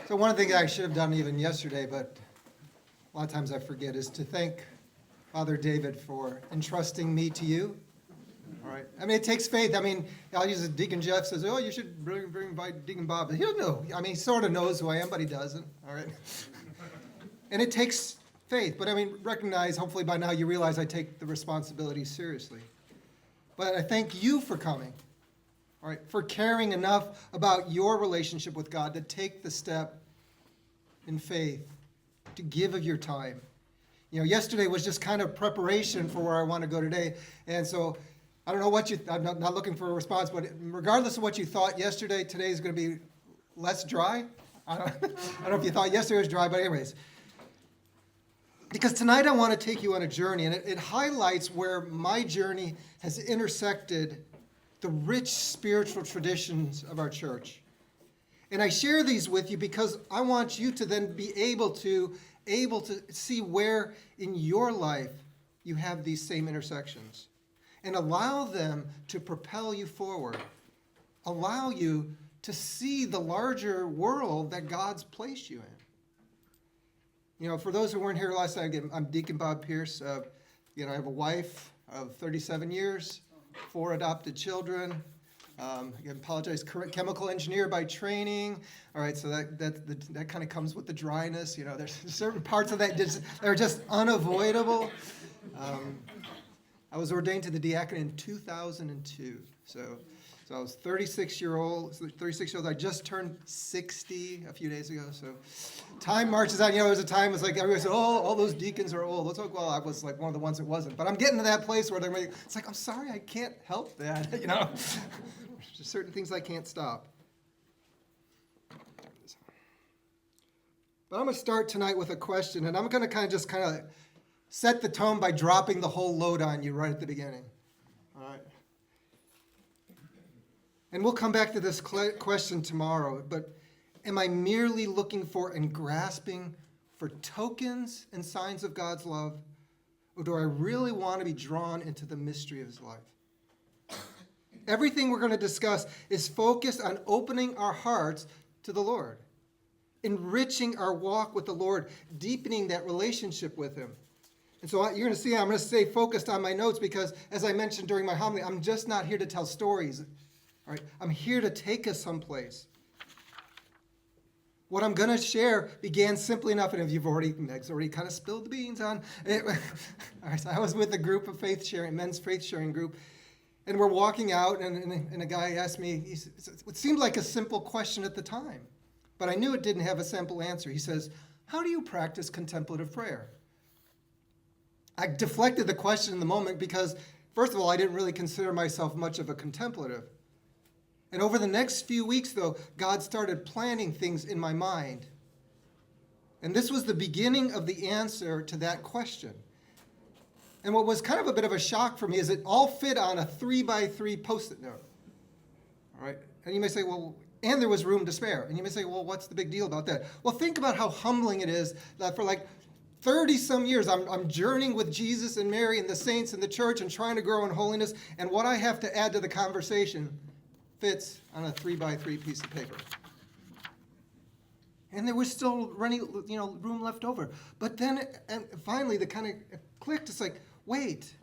So one of the things I should have done even yesterday, but a lot of times I forget, is to thank Father David for entrusting me to you. All right. I mean, it takes faith. I mean, I'll use it. Deacon Jeff says, "Oh, you should invite Deacon Bob." He doesn't know. I mean, he sort of knows who I am, but he doesn't. All right. And it takes faith. But I mean, recognize. Hopefully, by now you realize I take the responsibility seriously. But I thank you for coming. All right, for caring enough about your relationship with God to take the step in faith, to give of your time. You know, yesterday was just kind of preparation for where I want to go today. And so I don't know what I'm not looking for a response, but regardless of what you thought yesterday, today is going to be less dry. I don't know if you thought yesterday was dry, but anyways. Because tonight I want to take you on a journey, and it highlights where my journey has intersected the rich spiritual traditions of our church. And I share these with you because I want you to then be able to see where in your life you have these same intersections and allow them to propel you forward, allow you to see the larger world that God's placed you in. You know, for those who weren't here last night, again, I'm Deacon Bob Pierce. I have a wife of 37 years. 4 adopted children. I apologize, chemical engineer by training. All right, so that kind of comes with the dryness. You know, there's certain parts of that that are just unavoidable. I was ordained to the Deacon in 2002. So I was 36 years old. I just turned 60 a few days ago. So time marches on. You know, there was a time it was like everybody said, "Oh, all those deacons are old." Well, I was like one of the ones that wasn't. But I'm getting to that place where it's like, I'm sorry, I can't help that. You know, there's certain things I can't stop. But I'm going to start tonight with a question, and I'm going to kind of set the tone by dropping the whole load on you right at the beginning. All right. And we'll come back to this question tomorrow, but am I merely looking for and grasping for tokens and signs of God's love, or do I really want to be drawn into the mystery of his life? Everything we're going to discuss is focused on opening our hearts to the Lord, enriching our walk with the Lord, deepening that relationship with him. And so you're going to see I'm going to stay focused on my notes because, as I mentioned during my homily, I'm just not here to tell stories. All right, I'm here to take us someplace. What I'm going to share began simply enough, and if Meg's already kind of spilled the beans on it. All right, so I was with a group of men's faith sharing group, and we're walking out, and a guy asked me, it seemed like a simple question at the time, but I knew it didn't have a simple answer. He says, "How do you practice contemplative prayer?" I deflected the question in the moment because, first of all, I didn't really consider myself much of a contemplative. And over the next few weeks, though, God started planting things in my mind. And this was the beginning of the answer to that question. And what was kind of a bit of a shock for me is it all fit on a 3x3 Post-it note. All right? And you may say, well, and there was room to spare. And you may say, well, what's the big deal about that? Well, think about how humbling it is that for like 30-some years, I'm journeying with Jesus and Mary and the saints and the church and trying to grow in holiness. And what I have to add to the conversation fits on a 3x3 piece of paper. And there was still room left over. But then and finally, the kind of clicked. It's like, wait,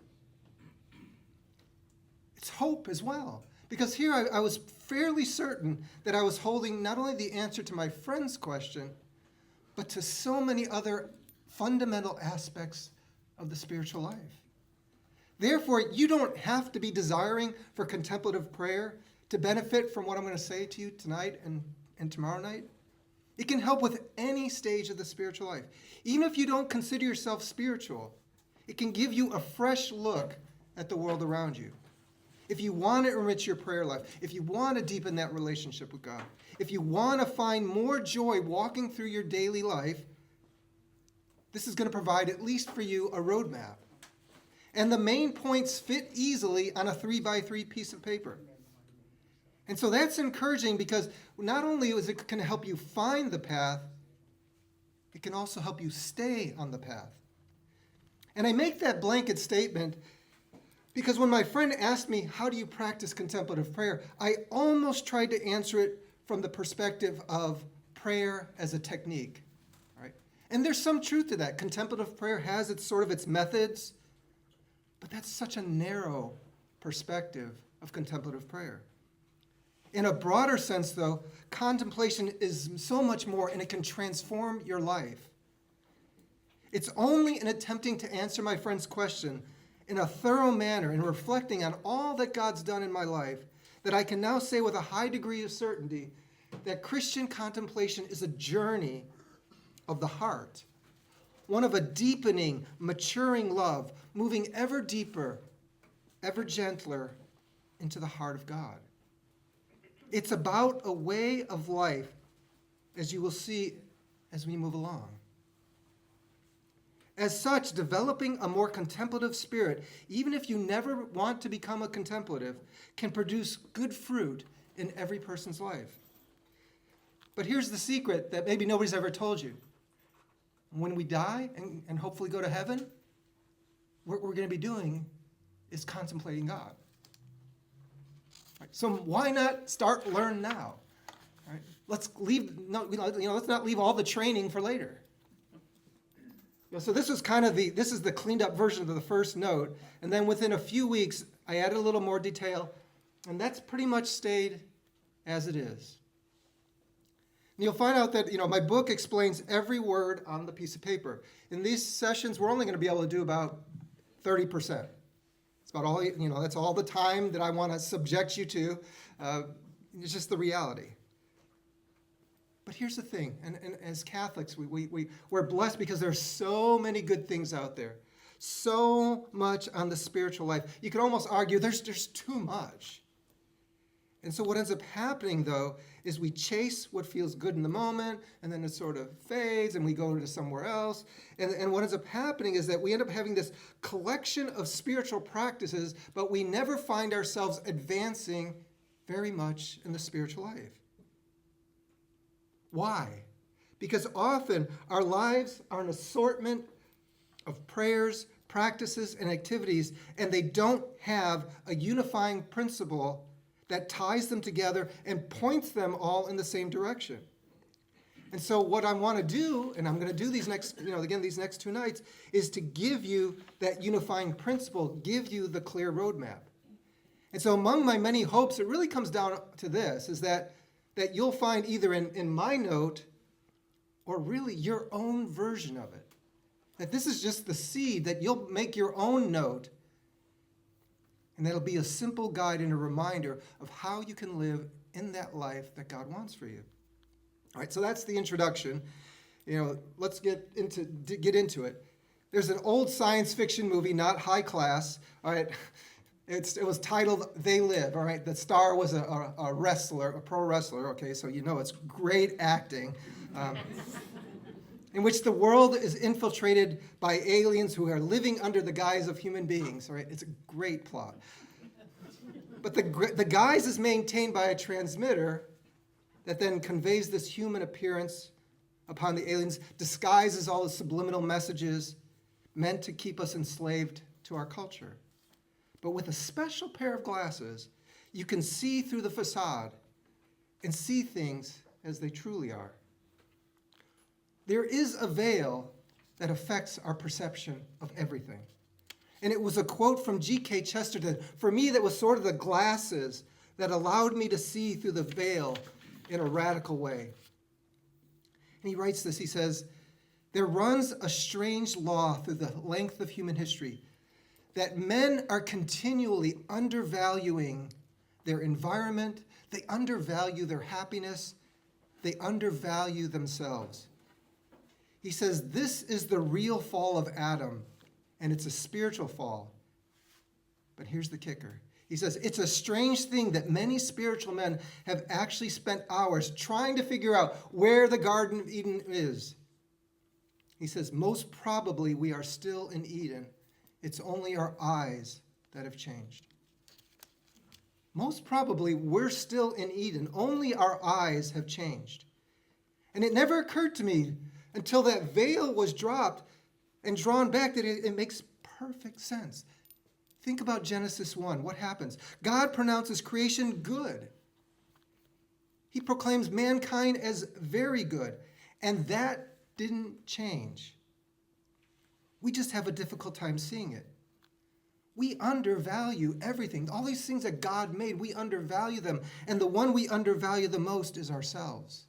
it's hope as well. Because here I was fairly certain that I was holding not only the answer to my friend's question, but to so many other fundamental aspects of the spiritual life. Therefore, you don't have to be desiring for contemplative prayer to benefit from what I'm going to say to you tonight and tomorrow night. It can help with any stage of the spiritual life. Even if you don't consider yourself spiritual, it can give you a fresh look at the world around you. If you want to enrich your prayer life, if you want to deepen that relationship with God, if you want to find more joy walking through your daily life, this is going to provide, at least for you, a roadmap. And the main points fit easily on a 3x3 piece of paper. And so that's encouraging because not only is it going to help you find the path, it can also help you stay on the path. And I make that blanket statement because when my friend asked me, how do you practice contemplative prayer, I almost tried to answer it from the perspective of prayer as a technique. Right? And there's some truth to that. Contemplative prayer has its methods, but that's such a narrow perspective of contemplative prayer. In a broader sense, though, contemplation is so much more, and it can transform your life. It's only in attempting to answer my friend's question in a thorough manner and reflecting on all that God's done in my life that I can now say with a high degree of certainty that Christian contemplation is a journey of the heart, one of a deepening, maturing love, moving ever deeper, ever gentler into the heart of God. It's about a way of life, as you will see as we move along. As such, developing a more contemplative spirit, even if you never want to become a contemplative, can produce good fruit in every person's life. But here's the secret that maybe nobody's ever told you. When we die and hopefully go to heaven, what we're going to be doing is contemplating God. Right? So why not learn now? Right? Let's not leave all the training for later. So this is the cleaned up version of the first note, and then within a few weeks I added a little more detail, and that's pretty much stayed as it is. And you'll find out that my book explains every word on the piece of paper. In these sessions, we're only going to be able to do about 30%. It's about all that's all the time that I want to subject you to. It's just the reality. But here's the thing, and as Catholics, we're blessed because there's so many good things out there, so much on the spiritual life. You could almost argue there's too much. And so what ends up happening, though, is we chase what feels good in the moment, and then it sort of fades, and we go to somewhere else. And what ends up happening is that we end up having this collection of spiritual practices, but we never find ourselves advancing very much in the spiritual life. Why? Because often our lives are an assortment of prayers, practices, and activities, and they don't have a unifying principle that ties them together and points them all in the same direction. And so what I want to do, and I'm going to do these next 2 nights, is to give you that unifying principle, give you the clear roadmap. And so among my many hopes, it really comes down to this, is that you'll find either in my note or really your own version of it. That this is just the seed, that you'll make your own note, and that'll be a simple guide and a reminder of how you can live in that life that God wants for you. All right, so that's the introduction. Let's get into it. There's an old science fiction movie, not high class. All right, it was titled They Live. All right, the star was a wrestler, a pro wrestler. Okay, so it's great acting. In which the world is infiltrated by aliens who are living under the guise of human beings. All right, it's a great plot. But the guise is maintained by a transmitter that then conveys this human appearance upon the aliens, disguises all the subliminal messages meant to keep us enslaved to our culture. But with a special pair of glasses, you can see through the facade and see things as they truly are. There is a veil that affects our perception of everything. And it was a quote from G.K. Chesterton. For me, that was sort of the glasses that allowed me to see through the veil in a radical way. And he writes this, he says, "There runs a strange law through the length of human history that men are continually undervaluing their environment, they undervalue their happiness, they undervalue themselves." He says this is the real fall of Adam, and it's a spiritual fall. But here's the kicker. He says, it's a strange thing that many spiritual men have actually spent hours trying to figure out where the Garden of Eden is. He says, most probably we are still in Eden. It's only our eyes that have changed. Most probably we're still in Eden. Only our eyes have changed. And it never occurred to me until that veil was dropped and drawn back that it makes perfect sense. Think about Genesis 1. What happens? God pronounces creation good. He proclaims mankind as very good. And that didn't change. We just have a difficult time seeing it. We undervalue everything. All these things that God made, we undervalue them. And the one we undervalue the most is ourselves.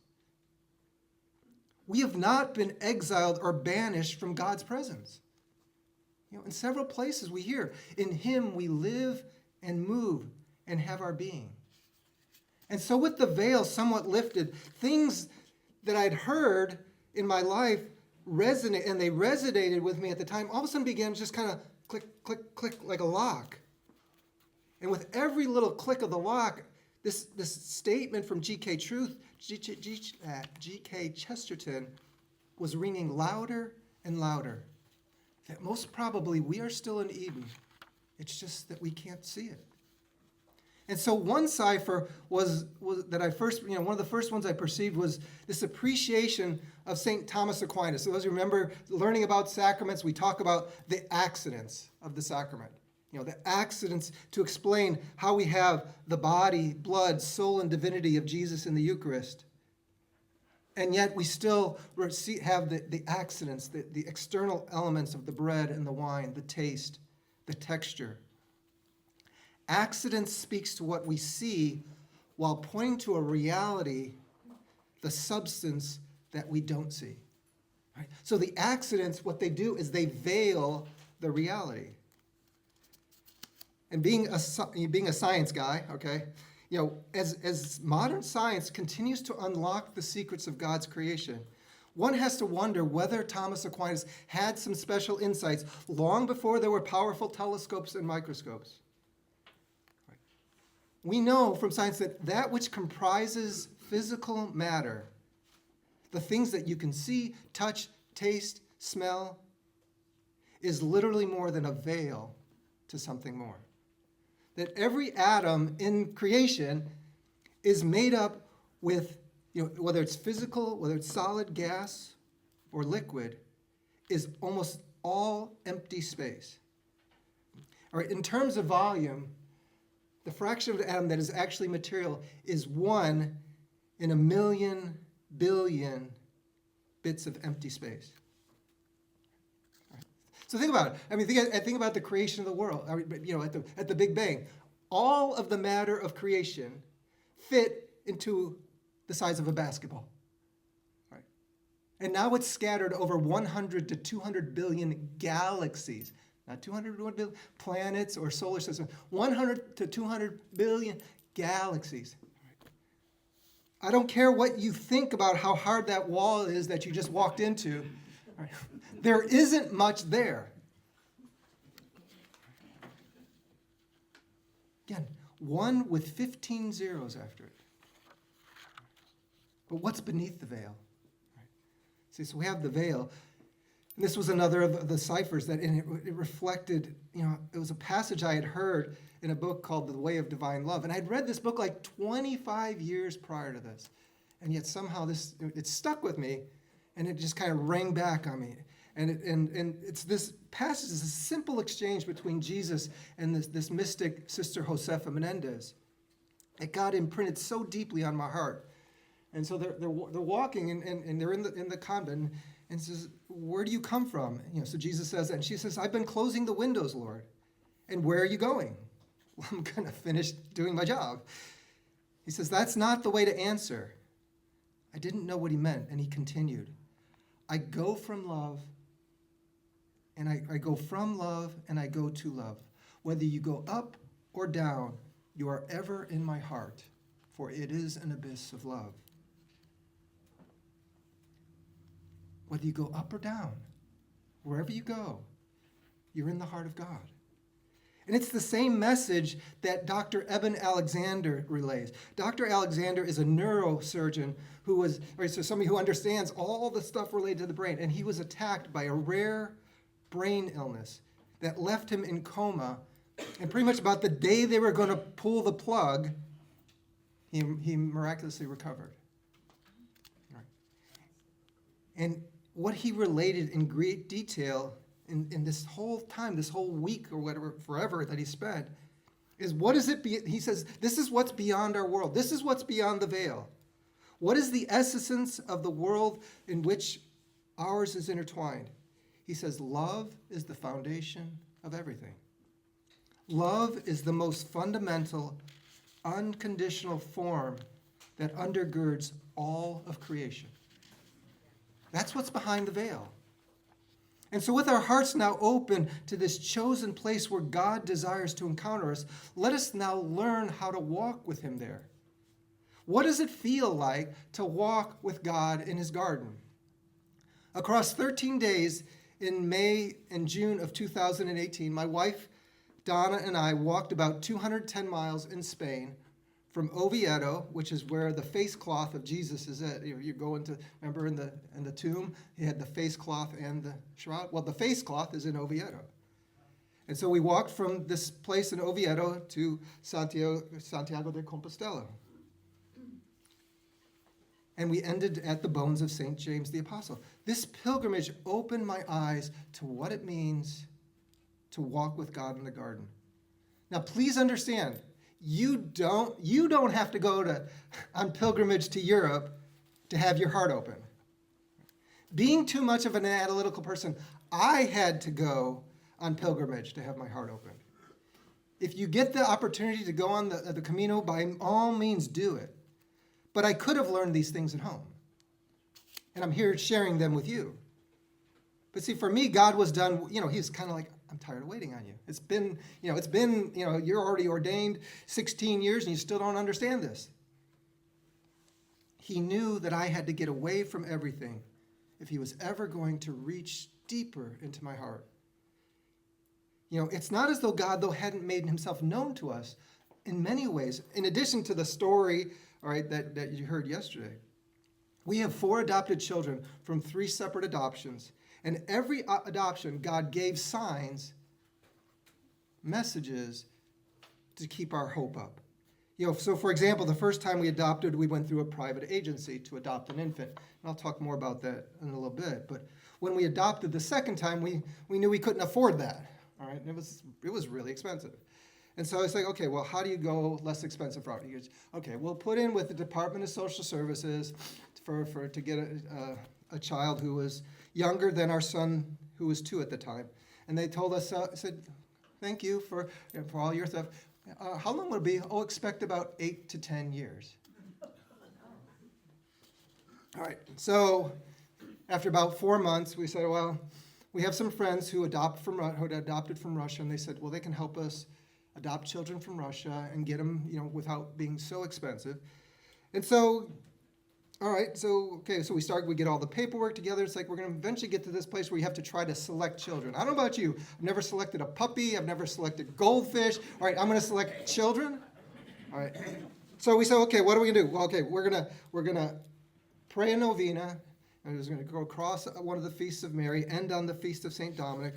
We have not been exiled or banished from God's presence. In several places we hear, in him we live and move and have our being. And so with the veil somewhat lifted, things that I'd heard in my life resonate, and they resonated with me at the time, all of a sudden began just kind of click, click, click like a lock. And with every little click of the lock, this statement from G.K. Chesterton was ringing louder and louder. That most probably we are still in Eden. It's just that we can't see it. And so one cipher was that I first, one of the first ones I perceived was this appreciation of St. Thomas Aquinas. So those who remember learning about sacraments, we talk about the accidents of the sacrament. The accidents to explain how we have the body, blood, soul, and divinity of Jesus in the Eucharist. And yet we still have the accidents, the external elements of the bread and the wine, the taste, the texture. Accidents speaks to what we see while pointing to a reality, the substance that we don't see. Right? So the accidents, what they do is they veil the reality. And being a science guy, okay, as modern science continues to unlock the secrets of God's creation, one has to wonder whether Thomas Aquinas had some special insights long before there were powerful telescopes and microscopes. Right. We know from science that which comprises physical matter, the things that you can see, touch, taste, smell, is literally more than a veil to something more. That every atom in creation is made up with, whether it's physical, whether it's solid, gas, or liquid, is almost all empty space. All right, in terms of volume, the fraction of the atom that is actually material is 1 in 1,000,000 billion bits of empty space. So think about it. I mean, think about the creation of the world. At the Big Bang, all of the matter of creation fit into the size of a basketball. Right? And now it's scattered over 100 to 200 billion galaxies. Not 200 billion planets or solar systems. 100 to 200 billion galaxies. I don't care what you think about how hard that wall is that you just walked into. Right. There isn't much there. Again, 1 with 15 zeros after it. But what's beneath the veil? Right. See, so we have the veil. And this was another of the ciphers that it reflected, it was a passage I had heard in a book called The Way of Divine Love. And I'd read this book like 25 years prior to this. And yet somehow it stuck with me. And it just kind of rang back on me. And it's this passage, is a simple exchange between Jesus and this mystic, Sister Josefa Menendez. It got imprinted so deeply on my heart. And so they're walking, and they're in the convent, and says, "Where do you come from?" So Jesus says that, and she says, "I've been closing the windows, Lord." "And where are you going?" "Well, I'm going to finish doing my job." He says, "That's not the way to answer." I didn't know what he meant, and he continued, "I go from love, and I go from love, and I go to love. Whether you go up or down, you are ever in my heart, for it is an abyss of love." Whether you go up or down, wherever you go, you're in the heart of God. And it's the same message that Dr. Eben Alexander relays. Dr. Alexander is a neurosurgeon so somebody who understands all the stuff related to the brain. And he was attacked by a rare brain illness that left him in coma. And pretty much about the day they were going to pull the plug, he miraculously recovered. Right. And what he related in great detail in this whole time, this whole week or whatever, forever that he spent, is what is it? He says, this is what's beyond our world. This is what's beyond the veil. What is the essence of the world in which ours is intertwined? He says, love is the foundation of everything. Love is the most fundamental, unconditional form that undergirds all of creation. That's what's behind the veil. And so with our hearts now open to this chosen place where God desires to encounter us, let us now learn how to walk with him there. What does it feel like to walk with God in his garden? Across 13 days in May and June of 2018, my wife, Donna, and I walked about 210 miles in Spain from Oviedo, which is where the face cloth of Jesus is at. You go into, remember in the tomb, he had the face cloth and the shroud. Well, the face cloth is in Oviedo. And so we walked from this place in Oviedo to Santiago de Compostela. And we ended at the bones of St. James the Apostle. This pilgrimage opened my eyes to what it means to walk with God in the garden. Now, please understand, you don't have to go on pilgrimage to Europe to have your heart open. Being too much of an analytical person, I had to go on pilgrimage to have my heart open. If you get the opportunity to go on the Camino, by all means do it. But I could have learned these things at home. And I'm here sharing them with you. But see, for me, God was done, he's kind of like, I'm tired of waiting on you. It's been, you're already ordained 16 years and you still don't understand this. He knew that I had to get away from everything if he was ever going to reach deeper into my heart. It's not as though God, hadn't made himself known to us in many ways. In addition to the story, all right, that you heard yesterday, we have 4 adopted children from 3 separate adoptions. And every adoption, God gave signs, messages to keep our hope up. So for example, the first time we adopted, we went through a private agency to adopt an infant. And I'll talk more about that in a little bit. But when we adopted the second time, we knew we couldn't afford that. All right, and it was really expensive. And so it's like, okay, well, how do you go less expensive route? He goes, okay, we'll put in with the Department of Social Services to get a child who was younger than our son, who was 2 at the time. And they told us, said, thank you for all your stuff. How long would it be? Oh, expect about 8 to 10 years. All right, so after about 4 months, we said, well, we have some friends who adopted from Russia, and they said, well, they can help us adopt children from Russia and get them, without being so expensive. And so, all right, so we get all the paperwork together. It's like we're going to eventually get to this place where you have to try to select children. I don't know about you. I've never selected a puppy. I've never selected goldfish. All right, I'm going to select children. All right. So we said, okay, what are we going to do? Well, okay, we're gonna pray a novena. And we're going to go across one of the feasts of Mary, end on the feast of St. Dominic,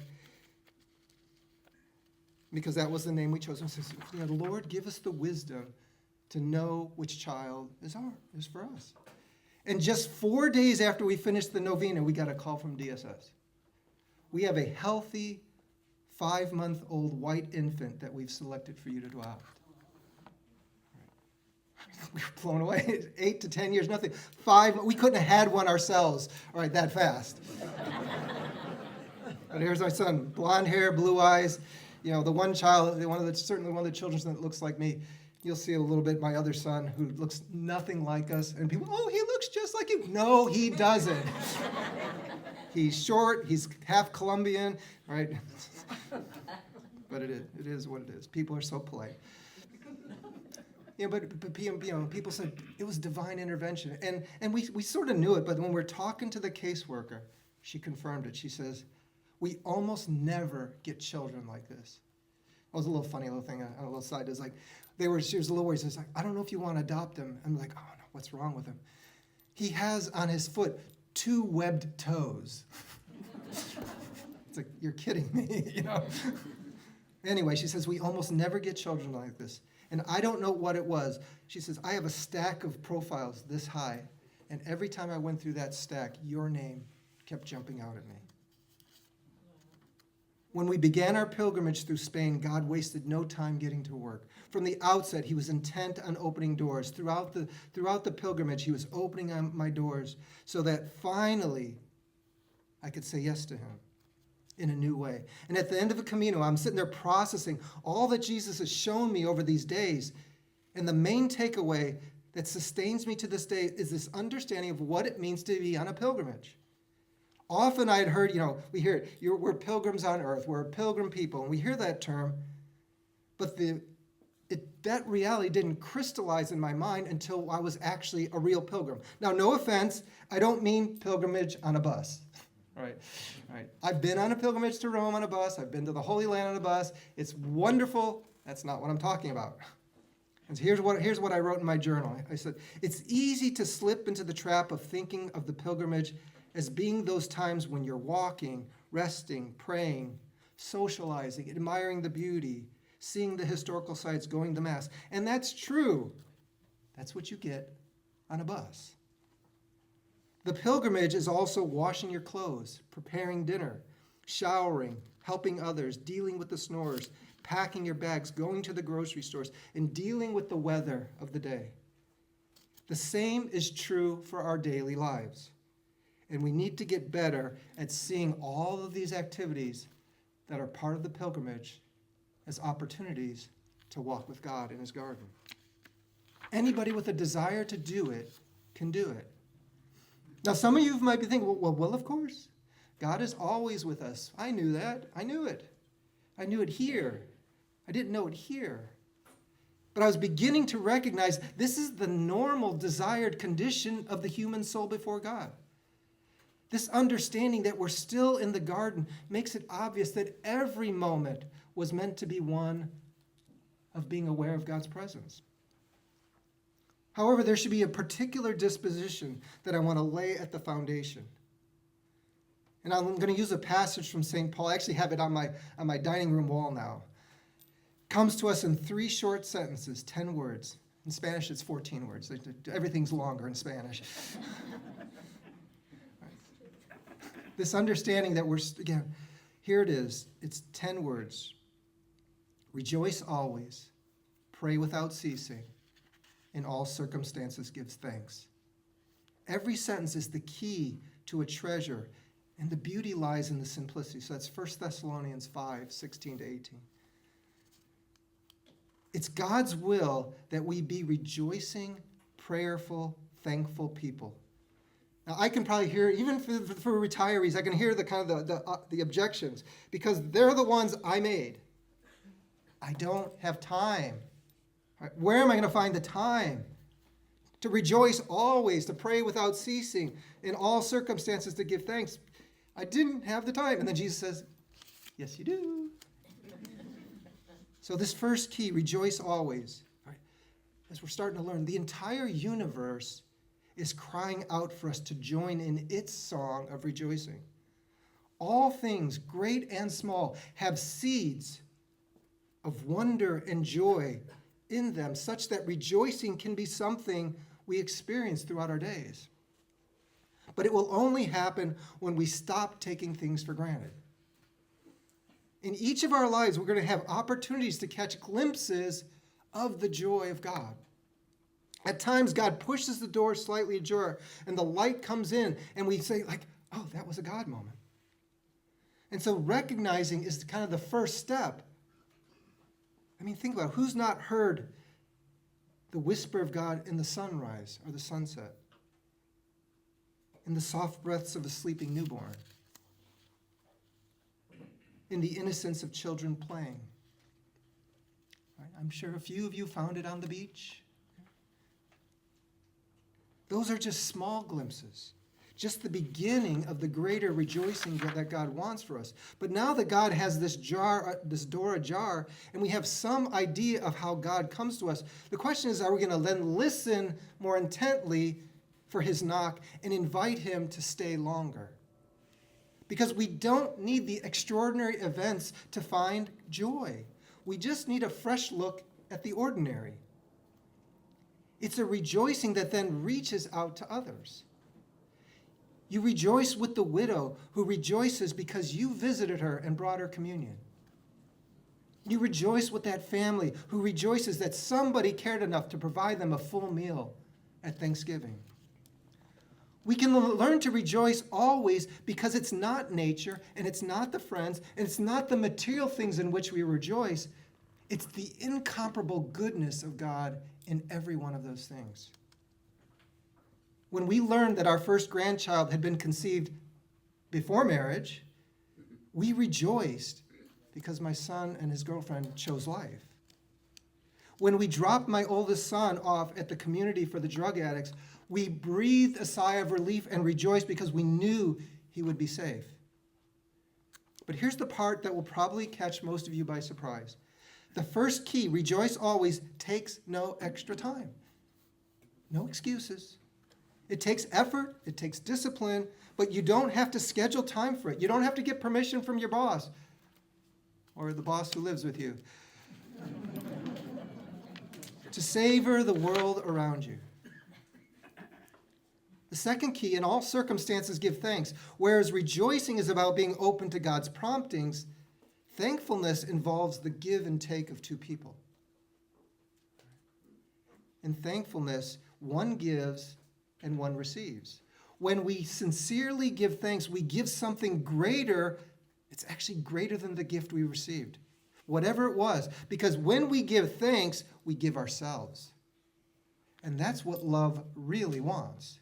because that was the name we chose. And says, Lord, give us the wisdom to know which child is for us. And just 4 days after we finished the novena, we got a call from DSS. We have a healthy 5-month-old white infant that we've selected for you to adopt. We were blown away. 8 to 10 years, nothing. 5, we couldn't have had one ourselves, all right, that fast. But here's my son, blonde hair, blue eyes. The one child, certainly one of the children that looks like me. You'll see a little bit my other son who looks nothing like us. And people, oh, he looks just like you. No, he doesn't. He's short. He's half Colombian, right? But it is what it is. People are so polite. But people said it was divine intervention. And we sort of knew it, but when we're talking to the caseworker, she confirmed it. She says, we almost never get children like this. It was a little funny little thing on a little side. It's like, she was a little worried. It's like, I don't know if you want to adopt him. I'm like, oh no, what's wrong with him? He has on his foot 2 webbed toes. It's like, you're kidding me, Anyway, she says, we almost never get children like this. And I don't know what it was. She says, I have a stack of profiles this high. And every time I went through that stack, your name kept jumping out at me. When we began our pilgrimage through Spain, God wasted no time getting to work. From the outset, he was intent on opening doors. Throughout the pilgrimage, he was opening my doors so that finally I could say yes to him in a new way. And at the end of the Camino, I'm sitting there processing all that Jesus has shown me over these days. And the main takeaway that sustains me to this day is this understanding of what it means to be on a pilgrimage. Often I had heard, we hear it, we're pilgrims on earth, we're a pilgrim people, and we hear that term, but that reality didn't crystallize in my mind until I was actually a real pilgrim. Now, no offense, I don't mean pilgrimage on a bus. All right. I've been on a pilgrimage to Rome on a bus, I've been to the Holy Land on a bus, it's wonderful, that's not what I'm talking about. And so here's what I wrote in my journal. I said, it's easy to slip into the trap of thinking of the pilgrimage as being those times when you're walking, resting, praying, socializing, admiring the beauty, seeing the historical sites, going to Mass. And that's true. That's what you get on a bus. The pilgrimage is also washing your clothes, preparing dinner, showering, helping others, dealing with the snorers, packing your bags, going to the grocery stores, and dealing with the weather of the day. The same is true for our daily lives. And we need to get better at seeing all of these activities that are part of the pilgrimage as opportunities to walk with God in his garden. Anybody with a desire to do it can do it. Now, some of you might be thinking, well, of course. God is always with us. I knew that. I knew it. I knew it here. I didn't know it here. But I was beginning to recognize this is the normal desired condition of the human soul before God. This understanding that we're still in the garden makes it obvious that every moment was meant to be one of being aware of God's presence. However, there should be a particular disposition that I want to lay at the foundation. And I'm going to use a passage from St. Paul. I actually have it on my dining room wall now. It comes to us in 3 short sentences, 10 words. In Spanish, it's 14 words. Everything's longer in Spanish. This understanding that here it is. It's 10 words. Rejoice always. Pray without ceasing. In all circumstances give thanks. Every sentence is the key to a treasure, and the beauty lies in the simplicity. So that's 1 Thessalonians 5, 16 to 18. It's God's will that we be rejoicing, prayerful, thankful people. Now, I can probably hear, even for retirees, I can hear the objections, because they're the ones I made. I don't have time. Right? Where am I going to find the time to rejoice always, to pray without ceasing, in all circumstances to give thanks? I didn't have the time. And then Jesus says, yes, you do. So this first key, rejoice always. Right? As we're starting to learn, the entire universe is crying out for us to join in its song of rejoicing. All things, great and small, have seeds of wonder and joy in them, such that rejoicing can be something we experience throughout our days. But it will only happen when we stop taking things for granted. In each of our lives, we're going to have opportunities to catch glimpses of the joy of God. At times, God pushes the door slightly ajar, and the light comes in, and we say, oh, that was a God moment. And so recognizing is kind of the first step. I mean, think about it. Who's not heard the whisper of God in the sunrise or the sunset? In the soft breaths of a sleeping newborn? In the innocence of children playing? Right? I'm sure a few of you found it on the beach. Those are just small glimpses, just the beginning of the greater rejoicing that God wants for us. But now that God has this door ajar, and we have some idea of how God comes to us, the question is, are we going to then listen more intently for his knock and invite him to stay longer? Because we don't need the extraordinary events to find joy. We just need a fresh look at the ordinary. It's a rejoicing that then reaches out to others. You rejoice with the widow who rejoices because you visited her and brought her communion. You rejoice with that family who rejoices that somebody cared enough to provide them a full meal at Thanksgiving. We can learn to rejoice always because it's not nature, and it's not the friends, and it's not the material things in which we rejoice. It's the incomparable goodness of God in every one of those things. When we learned that our first grandchild had been conceived before marriage, we rejoiced because my son and his girlfriend chose life. When we dropped my oldest son off at the community for the drug addicts, we breathed a sigh of relief and rejoiced because we knew he would be safe. But here's the part that will probably catch most of you by surprise. The first key, rejoice always, takes no extra time. No excuses. It takes effort, it takes discipline, but you don't have to schedule time for it. You don't have to get permission from your boss or the boss who lives with you to savor the world around you. The second key, in all circumstances, give thanks. Whereas rejoicing is about being open to God's promptings, thankfulness involves the give and take of two people. In thankfulness, one gives and one receives. When we sincerely give thanks, we give something greater. It's actually greater than the gift we received, whatever it was. Because when we give thanks, we give ourselves. And that's what love really wants.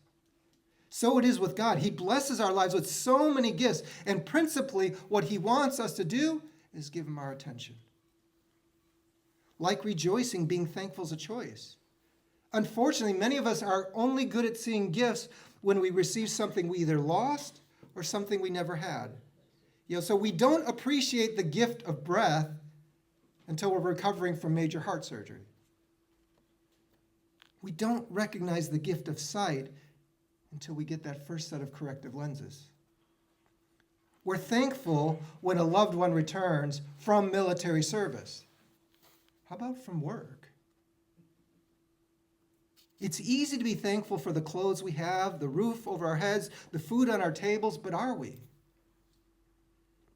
So it is with God. He blesses our lives with so many gifts. And principally, what he wants us to do is give him our attention. Like rejoicing, being thankful is a choice. Unfortunately, many of us are only good at seeing gifts when we receive something we either lost or something we never had. So we don't appreciate the gift of breath until we're recovering from major heart surgery. We don't recognize the gift of sight until we get that first set of corrective lenses. We're thankful when a loved one returns from military service. How about from work? It's easy to be thankful for the clothes we have, the roof over our heads, the food on our tables, but are we?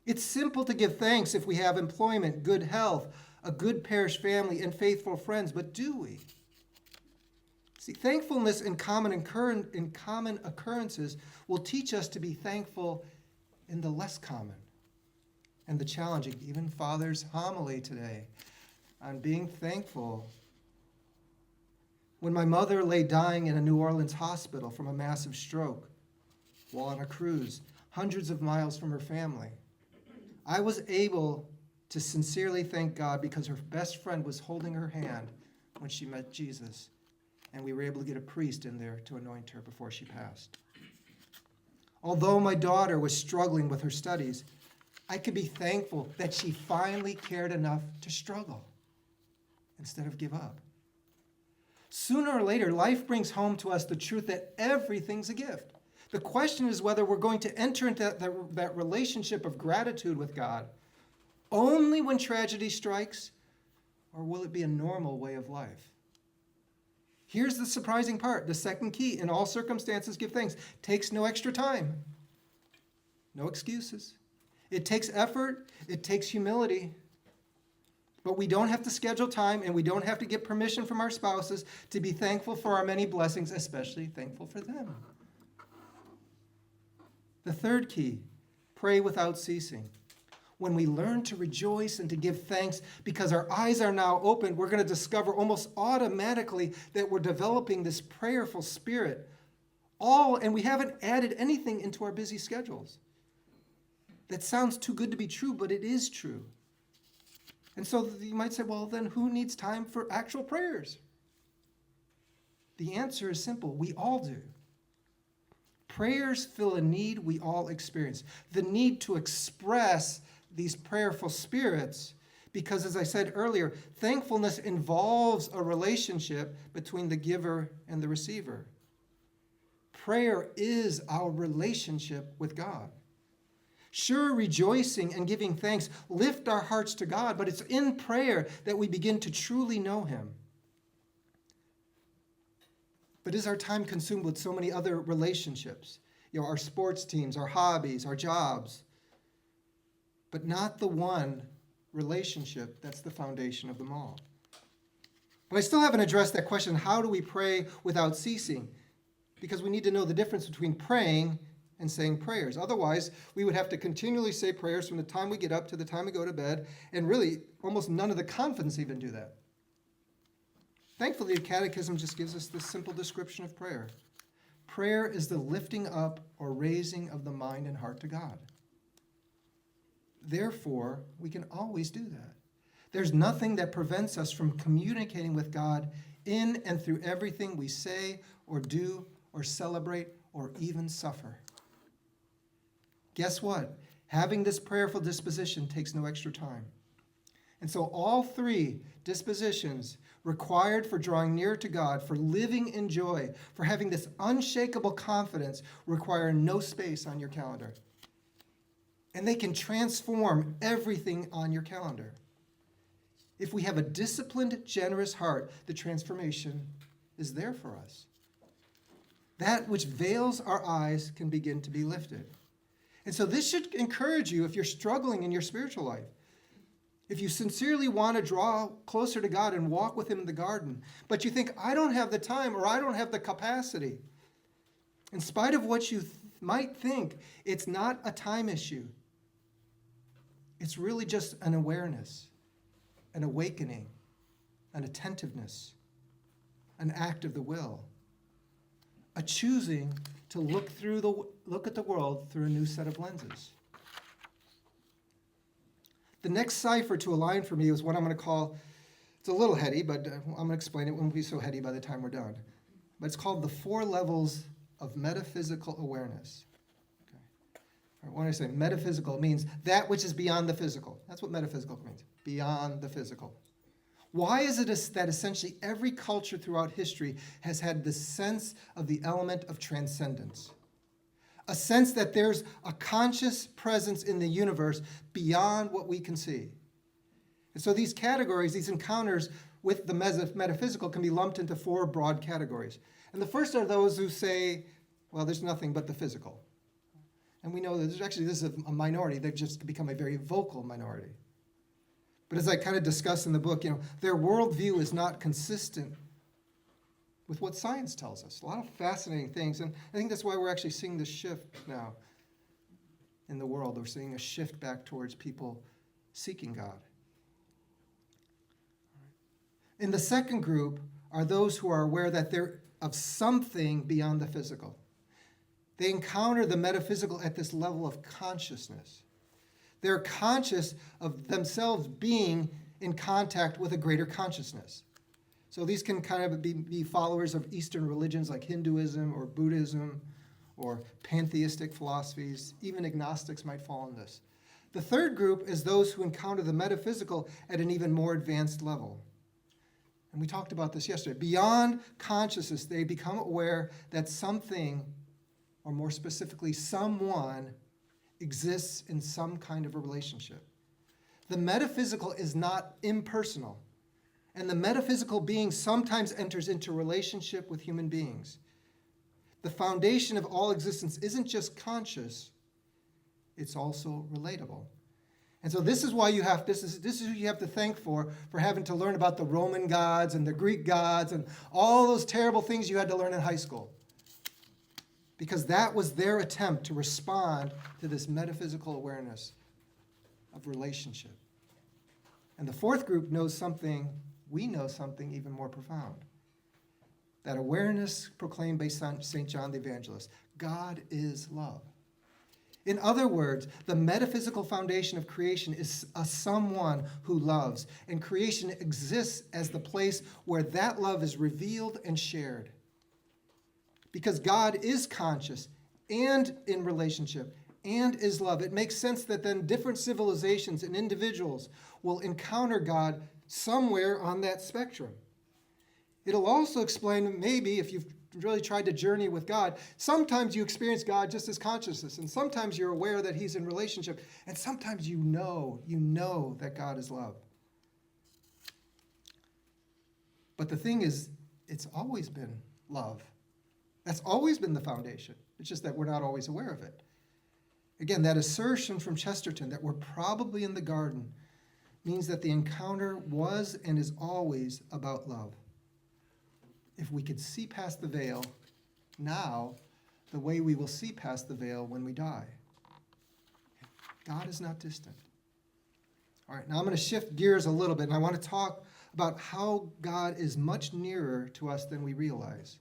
It's simple to give thanks if we have employment, good health, a good parish family, and faithful friends, but do we? See, thankfulness in common occurrences will teach us to be thankful in the less common and the challenging. Even Father's homily today on being thankful. When my mother lay dying in a New Orleans hospital from a massive stroke while on a cruise, hundreds of miles from her family, I was able to sincerely thank God because her best friend was holding her hand when she met Jesus, and we were able to get a priest in there to anoint her before she passed. Although my daughter was struggling with her studies, I could be thankful that she finally cared enough to struggle instead of give up. Sooner or later, life brings home to us the truth that everything's a gift. The question is whether we're going to enter into that relationship of gratitude with God only when tragedy strikes, or will it be a normal way of life? Here's the surprising part. The second key, in all circumstances, give thanks. Takes no extra time. No excuses. It takes effort. It takes humility. But we don't have to schedule time, and we don't have to get permission from our spouses to be thankful for our many blessings, especially thankful for them. The third key, pray without ceasing. When we learn to rejoice and to give thanks because our eyes are now open, we're going to discover almost automatically that we're developing this prayerful spirit. And we haven't added anything into our busy schedules. That sounds too good to be true, but it is true. And so you might say, well, then who needs time for actual prayers? The answer is simple. We all do. Prayers fill a need we all experience. The need to express these prayerful spirits, because as I said earlier, thankfulness involves a relationship between the giver and the receiver. Prayer is our relationship with God. Sure, rejoicing and giving thanks lift our hearts to God, but it's in prayer that we begin to truly know him. But is our time consumed with so many other relationships? our sports teams, our hobbies, our jobs, but not the one relationship that's the foundation of them all. But I still haven't addressed that question, how do we pray without ceasing? Because we need to know the difference between praying and saying prayers. Otherwise, we would have to continually say prayers from the time we get up to the time we go to bed, and really almost none of the confidants even do that. Thankfully, the Catechism just gives us this simple description of prayer. Prayer is the lifting up or raising of the mind and heart to God. Therefore, we can always do that. There's nothing that prevents us from communicating with God in and through everything we say or do or celebrate or even suffer. Guess what? Having this prayerful disposition takes no extra time. And so all three dispositions required for drawing near to God, for living in joy, for having this unshakable confidence require no space on your calendar. And they can transform everything on your calendar. If we have a disciplined, generous heart, the transformation is there for us. That which veils our eyes can begin to be lifted. And so this should encourage you if you're struggling in your spiritual life. If you sincerely want to draw closer to God and walk with him in the garden, but you think, I don't have the time or I don't have the capacity. In spite of what you might think, it's not a time issue. It's really just an awareness, an awakening, an attentiveness, an act of the will, a choosing to look at the world through a new set of lenses. The next cipher to align for me is what I'm going to call, it's a little heady, but I'm going to explain it. It won't be so heady by the time we're done. But it's called the 4 levels of metaphysical awareness. Okay. When I say metaphysical, it means that which is beyond the physical. That's what metaphysical means, beyond the physical. Why is it that essentially every culture throughout history has had this sense of the element of transcendence? A sense that there's a conscious presence in the universe beyond what we can see. And so these categories, these encounters with the metaphysical can be lumped into 4 broad categories. And the first are those who say, well, there's nothing but the physical. And we know that this is a minority. They've just become a very vocal minority. But as I kind of discuss in the book, their worldview is not consistent with what science tells us. A lot of fascinating things. And I think that's why we're actually seeing this shift now in the world. We're seeing a shift back towards people seeking God. In the second group are those who are aware that they're of something beyond the physical. They encounter the metaphysical at this level of consciousness. They're conscious of themselves being in contact with a greater consciousness. So these can kind of be followers of Eastern religions like Hinduism or Buddhism or pantheistic philosophies. Even agnostics might fall in this. The third group is those who encounter the metaphysical at an even more advanced level. And we talked about this yesterday. Beyond consciousness, they become aware that something, or more specifically, someone, exists in some kind of a relationship. The metaphysical is not impersonal. And the metaphysical being sometimes enters into relationship with human beings. The foundation of all existence isn't just conscious, it's also relatable. And so this is why this is who you have to thank for having to learn about the Roman gods and the Greek gods and all those terrible things you had to learn in high school. Because that was their attempt to respond to this metaphysical awareness of relationship. And the fourth group knows something. We know something even more profound. That awareness proclaimed by St. John the Evangelist. God is love. In other words, the metaphysical foundation of creation is a someone who loves. And creation exists as the place where that love is revealed and shared. Because God is conscious and in relationship and is love. It makes sense that then different civilizations and individuals will encounter God somewhere on that spectrum. It'll also explain, maybe, if you've really tried to journey with God, sometimes you experience God just as consciousness, and sometimes you're aware that he's in relationship, and sometimes you know that God is love. But the thing is, it's always been love. That's always been the foundation. It's just that we're not always aware of it. Again, that assertion from Chesterton that we're probably in the garden means that the encounter was and is always about love. If we could see past the veil now, the way we will see past the veil when we die. God is not distant. All right, now I'm going to shift gears a little bit, and I want to talk about how God is much nearer to us than we realize.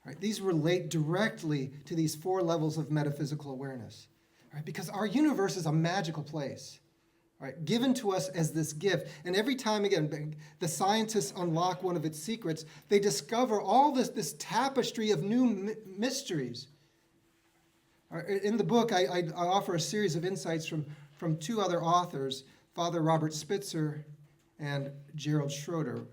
All right, these relate directly to these 4 levels of metaphysical awareness. All right, because our universe is a magical place. All right, given to us as this gift. And every time, again, the scientists unlock one of its secrets, they discover all this tapestry of new mysteries. All right, in the book, I offer a series of insights from 2 other authors, Father Robert Spitzer and Gerald Schroeder,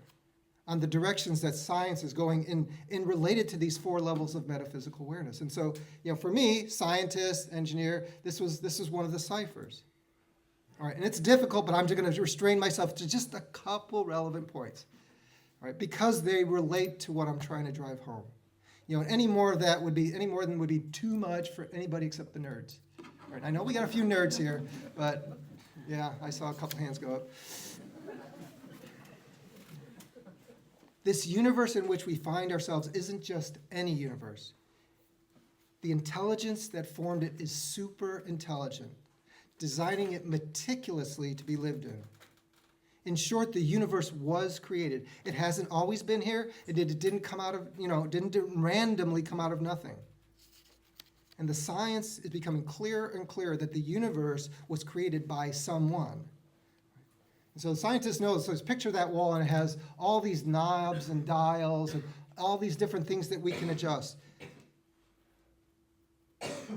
on the directions that science is going in related to these 4 levels of metaphysical awareness. And so, for me, scientist, engineer, this was one of the ciphers. All right, and it's difficult, but I'm just going to restrain myself to just a couple relevant points, all right, because they relate to what I'm trying to drive home. Any more than would be too much for anybody except the nerds. All right, I know we got a few nerds here, but yeah, I saw a couple hands go up. This universe in which we find ourselves isn't just any universe. The intelligence that formed it is super intelligent, designing it meticulously to be lived in. In short, the universe was created. It hasn't always been here. It didn't come out of, didn't randomly come out of nothing. And the science is becoming clearer and clearer that the universe was created by someone. And so the scientists know, so picture that wall, and it has all these knobs and dials and all these different things that we can adjust.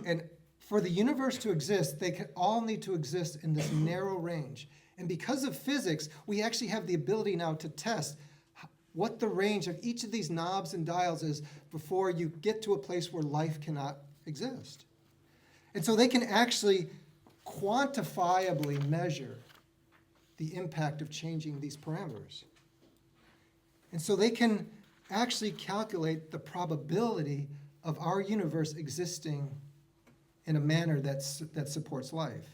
And for the universe to exist, they all need to exist in this narrow range. And because of physics, we actually have the ability now to test what the range of each of these knobs and dials is before you get to a place where life cannot exist. And so they can actually quantifiably measure the impact of changing these parameters. And so they can actually calculate the probability of our universe existing in a manner that supports life.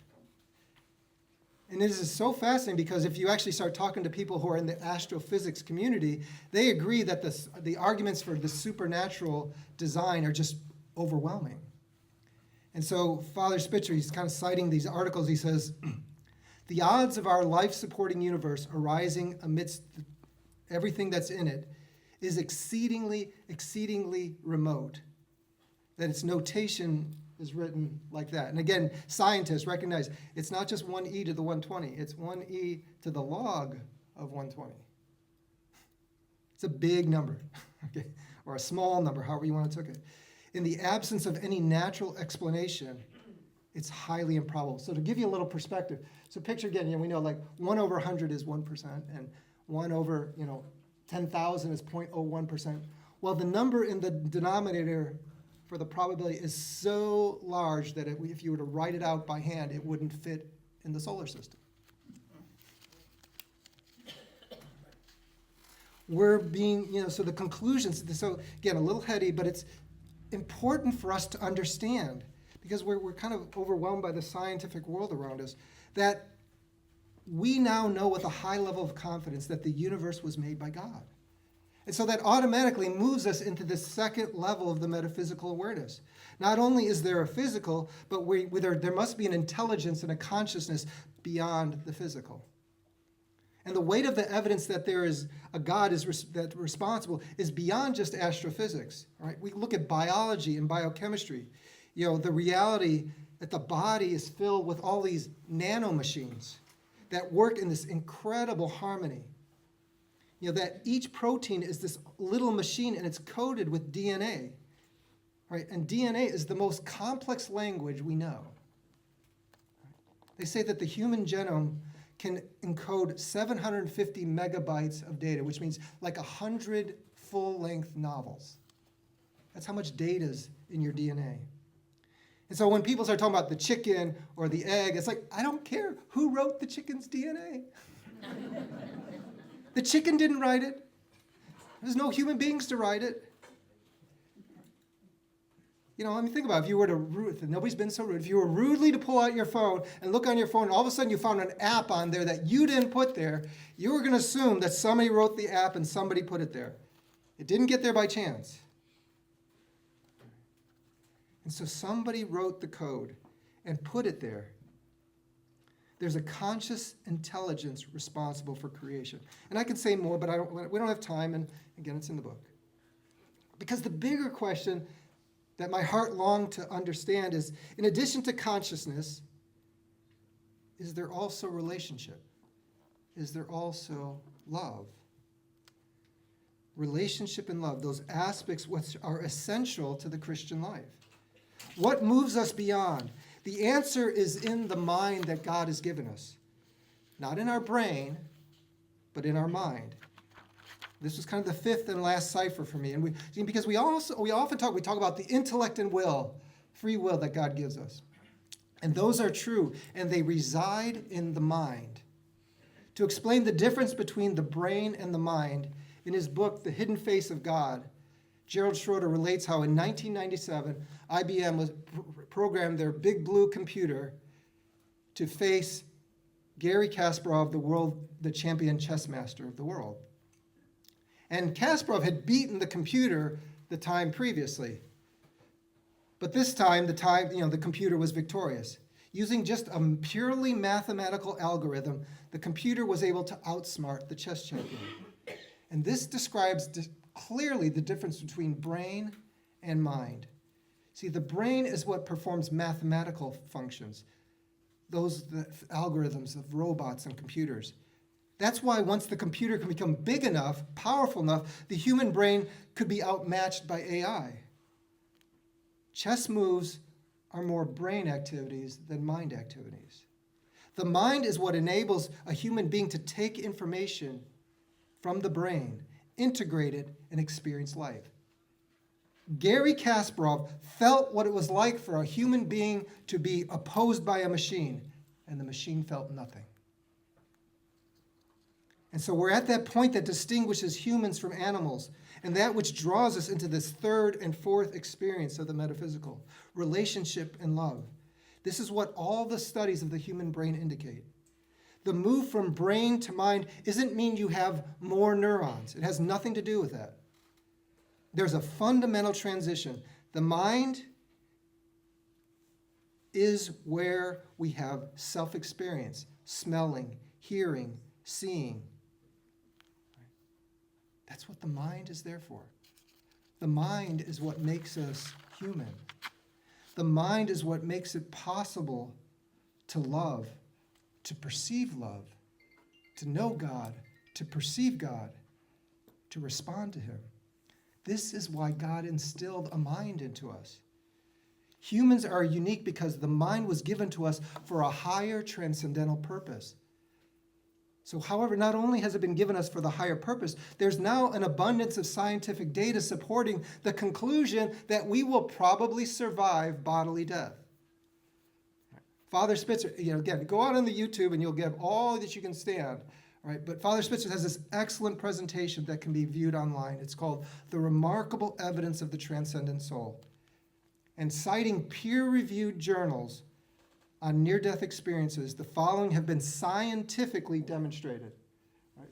And this is so fascinating because if you actually start talking to people who are in the astrophysics community, they agree that the arguments for the supernatural design are just overwhelming. And so Father Spitzer, he's kind of citing these articles. He says, the odds of our life-supporting universe arising amidst everything that's in it is exceedingly, exceedingly remote. That its notation is written like that. And again, scientists recognize it's not just 1e to the 120. It's 1e to the log of 120. It's a big number, okay? Or a small number, however you want to take it. In the absence of any natural explanation, it's highly improbable. So to give you a little perspective, so picture again, we know like 1 over 100 is 1%, and 1 over 10,000 is 0.01%. Well, the number in the denominator for the probability is so large that if you were to write it out by hand, it wouldn't fit in the solar system. We're being, so the conclusions, so again, a little heady, but it's important for us to understand, because we're kind of overwhelmed by the scientific world around us, that we now know with a high level of confidence that the universe was made by God. And so that automatically moves us into this second level of the metaphysical awareness. Not only is there a physical, but there must be an intelligence and a consciousness beyond the physical. And the weight of the evidence that there is a God that's responsible is beyond just astrophysics. Right? We look at biology and biochemistry. The reality that the body is filled with all these nanomachines that work in this incredible harmony. That each protein is this little machine and it's coded with DNA. Right? And DNA is the most complex language we know. They say that the human genome can encode 750 megabytes of data, which means like 100 full-length novels. That's how much data is in your DNA. And so when people start talking about the chicken or the egg, it's like, I don't care who wrote the chicken's DNA. The chicken didn't write it. There's no human beings to write it. Think about it. If you were nobody's been so rude. If you were rudely to pull out your phone and look on your phone, and all of a sudden you found an app on there that you didn't put there, you were going to assume that somebody wrote the app and somebody put it there. It didn't get there by chance. And so somebody wrote the code and put it there. There's a conscious intelligence responsible for creation. And I can say more, but we don't have time, and again, it's in the book. Because the bigger question that my heart longed to understand is, in addition to consciousness, is there also relationship? Is there also love? Relationship and love, those aspects which are essential to the Christian life. What moves us beyond? The answer is in the mind that God has given us. Not in our brain, but in our mind. This was kind of the fifth and last cipher for me. And because we often talk about the intellect and will, free will that God gives us. And those are true, and they reside in the mind. To explain the difference between the brain and the mind, in his book, The Hidden Face of God, Gerald Schroeder relates how in 1997, IBM programmed their Big Blue computer to face Garry Kasparov, the champion chess master of the world. And Kasparov had beaten the computer the time previously. But this time, the computer was victorious. Using just a purely mathematical algorithm, the computer was able to outsmart the chess champion. And this describes clearly the difference between brain and mind. See, the brain is what performs mathematical functions, the algorithms of robots and computers. That's why once the computer can become big enough, powerful enough, the human brain could be outmatched by AI. Chess moves are more brain activities than mind activities. The mind is what enables a human being to take information from the brain, integrate it, and experience life. Garry Kasparov felt what it was like for a human being to be opposed by a machine, and the machine felt nothing. And so we're at that point that distinguishes humans from animals, and that which draws us into this third and fourth experience of the metaphysical, relationship and love. This is what all the studies of the human brain indicate. The move from brain to mind doesn't mean you have more neurons. It has nothing to do with that. There's a fundamental transition. The mind is where we have self-experience, smelling, hearing, seeing. That's what the mind is there for. The mind is what makes us human. The mind is what makes it possible to love, to perceive love, to know God, to perceive God, to respond to him. This is why God instilled a mind into us. Humans are unique because the mind was given to us for a higher transcendental purpose. So, however, not only has it been given us for the higher purpose, there's now an abundance of scientific data supporting the conclusion that we will probably survive bodily death. Father Spitzer, again, go out on the YouTube and you'll get all that you can stand. Right? But Father Spitzer has this excellent presentation that can be viewed online. It's called The Remarkable Evidence of the Transcendent Soul. And citing peer-reviewed journals on near-death experiences, the following have been scientifically demonstrated. Right?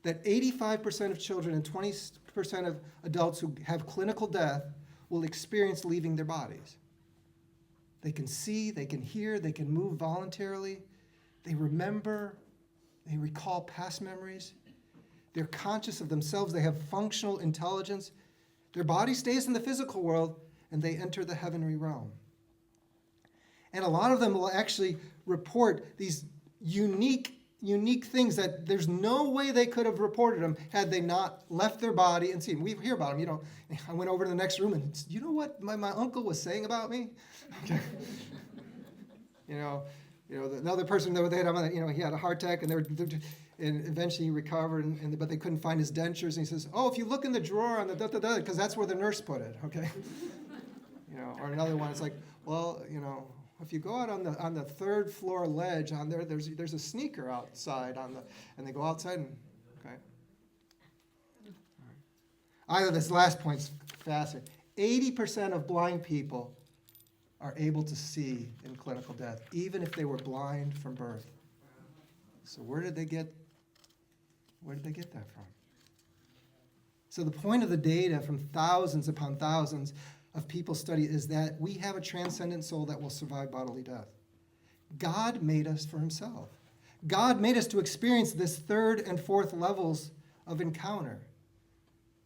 That 85% of children and 20% of adults who have clinical death will experience leaving their bodies. They can see, they can hear, they can move voluntarily, they remember, they recall past memories, they're conscious of themselves, they have functional intelligence, their body stays in the physical world, and they enter the heavenly realm. And a lot of them will actually report these unique things that there's no way they could have reported them had they not left their body and seen. We hear about them, I went over to the next room and, you know what my uncle was saying about me? Okay. Another person that they had, he had a heart attack and and eventually he recovered, but they couldn't find his dentures. And he says, if you look in the drawer on the da-da-da, because that's where the nurse put it, okay? Or another one, it's like, if you go out on the third floor ledge on there, there's a sneaker outside and they go outside and, okay. Either this last point's fascinating. 80% of blind people are able to see in clinical death, even if they were blind from birth. So where did they get that from? So the point of the data from thousands upon thousands of people study is that we have a transcendent soul that will survive bodily death. God made us for himself. God made us to experience this third and fourth levels of encounter,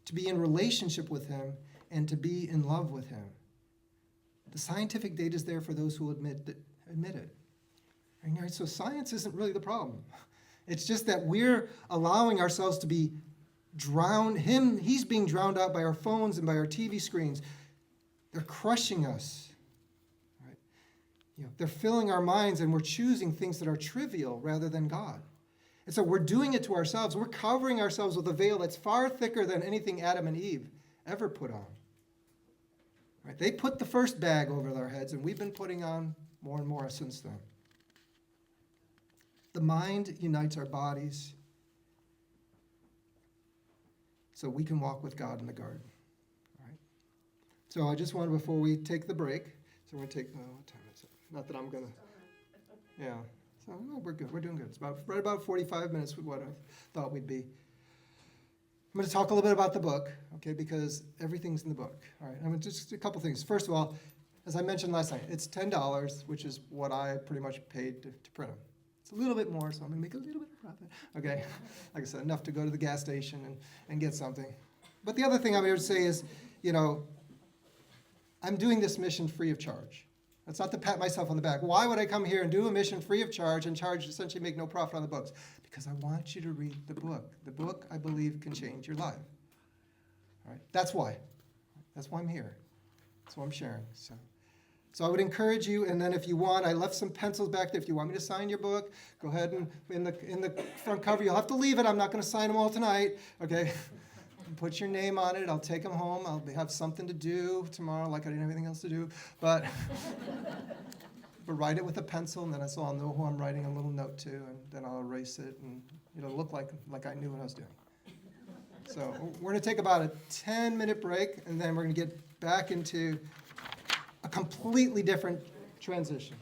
to be in relationship with him and to be in love with him. The scientific data is there for those who admit it. Right? So science isn't really the problem. It's just that we're allowing ourselves to be drowned. He's being drowned out by our phones and by our TV screens. They're crushing us. Right? They're filling our minds, and we're choosing things that are trivial rather than God. And so we're doing it to ourselves. We're covering ourselves with a veil that's far thicker than anything Adam and Eve ever put on. Right? They put the first bag over their heads, and we've been putting on more and more since then. The mind unites our bodies so we can walk with God in the garden. All right? So I just wanted, before we take the break, so we're going to take, what time is it? Not that I'm going to, yeah. So no, we're good. We're doing good. It's right about 45 minutes with what I thought we'd be. I'm going to talk a little bit about the book, okay, because everything's in the book. All right, I mean, just a couple things. First of all, as I mentioned last night, it's $10, which is what I pretty much paid to print them. It's a little bit more, so I'm going to make a little bit of profit. Okay, like I said, enough to go to the gas station and get something. But the other thing I'm here to say is, I'm doing this mission free of charge. That's not to pat myself on the back. Why would I come here and do a mission free of charge and essentially make no profit on the books? Because I want you to read the book. The book, I believe, can change your life. All right? That's why. That's why I'm here. That's why I'm sharing. So I would encourage you, and then if you want, I left some pencils back there. If you want me to sign your book, go ahead and in the front cover, you'll have to leave it. I'm not going to sign them all tonight, okay? Put your name on it. I'll take them home. I'll have something to do tomorrow, like I didn't have anything else to do. But write it with a pencil, and then I'll know who I'm writing a little note to, and then I'll erase it, and it'll look like I knew what I was doing. So we're going to take about a 10-minute break, and then we're going to get back into a completely different transition.